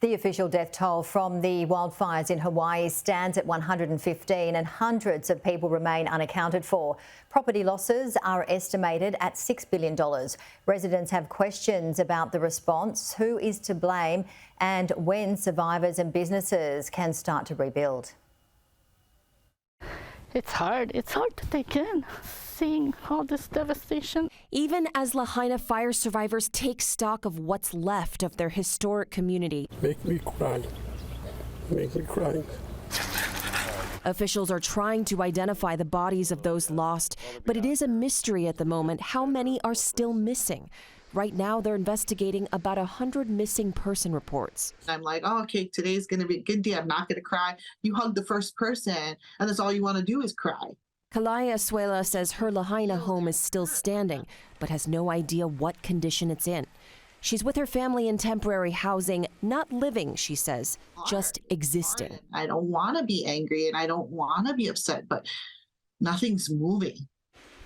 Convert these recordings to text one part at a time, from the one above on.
The official death toll from the wildfires in Hawaii stands at 115 and hundreds of people remain unaccounted for. Property losses are estimated at $6 billion. Residents have questions about the response, who is to blame, and when survivors and businesses can start to rebuild. It's hard to take in, seeing all this devastation. Even as Lahaina fire survivors take stock of what's left of their historic community. Make me cry. Make me cry. Officials are trying to identify the bodies of those lost, but it is a mystery at the moment how many are still missing. Right now, they're investigating about 100 missing person reports. I'm like, oh, okay, today's going to be a good day. I'm not going to cry. You hug the first person, and that's all you want to do is cry. Kalaya Suela says her Lahaina home is still standing, but has no idea what condition it's in. She's with her family in temporary housing, not living, she says, just existing. I don't want to be angry and I don't want to be upset, but nothing's moving.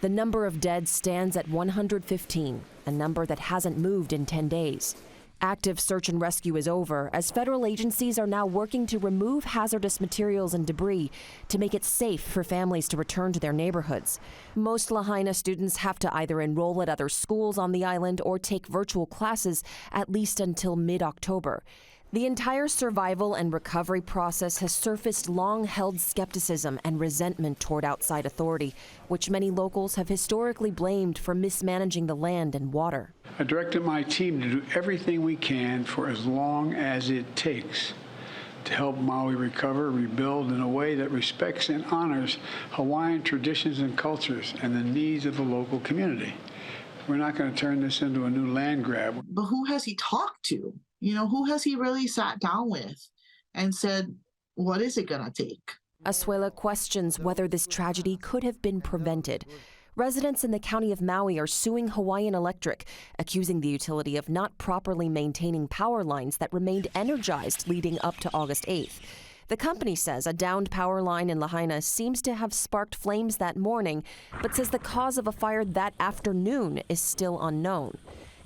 The number of dead stands at 115, a number that hasn't moved in 10 days. Active search and rescue is over, as federal agencies are now working to remove hazardous materials and debris to make it safe for families to return to their neighborhoods. Most Lahaina students have to either enroll at other schools on the island or take virtual classes at least until mid-October. The entire survival and recovery process has surfaced long-held skepticism and resentment toward outside authority, which many locals have historically blamed for mismanaging the land and water. I directed my team to do everything we can for as long as it takes to help Maui recover, rebuild in a way that respects and honors Hawaiian traditions and cultures and the needs of the local community. We're not going to turn this into a new land grab. But who has he talked to? You know, who has he really sat down with and said, what is it going to take? Asuela questions whether this tragedy could have been prevented. Residents in the county of Maui are suing Hawaiian Electric, accusing the utility of not properly maintaining power lines that remained energized leading up to August 8th. The company says a downed power line in Lahaina seems to have sparked flames that morning, but says the cause of a fire that afternoon is still unknown.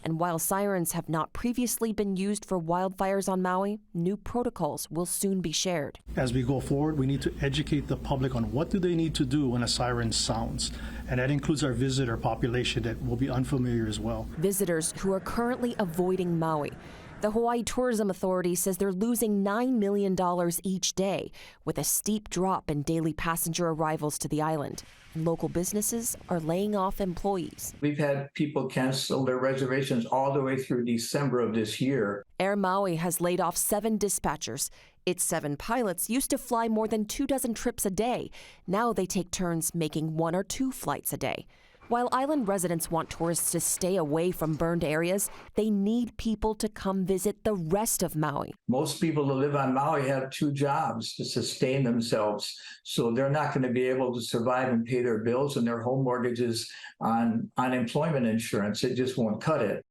And while sirens have not previously been used for wildfires on Maui, new protocols will soon be shared. As we go forward, we need to educate the public on what do they need to do when a siren sounds. And that includes our visitor population that will be unfamiliar as well. Visitors who are currently avoiding Maui. The Hawaii Tourism Authority says they're losing $9 million each day, with a steep drop in daily passenger arrivals to the island. Local businesses are laying off employees. We've had people cancel their reservations all the way through December of this year. Air Maui has laid off 7 dispatchers. Its 7 pilots used to fly more than 24 trips a day. Now they take turns making 1 or 2 flights a day. While island residents want tourists to stay away from burned areas, they need people to come visit the rest of Maui. Most people who live on Maui have 2 jobs to sustain themselves, so they're not going to be able to survive and pay their bills and their home mortgages on unemployment insurance. It just won't cut it.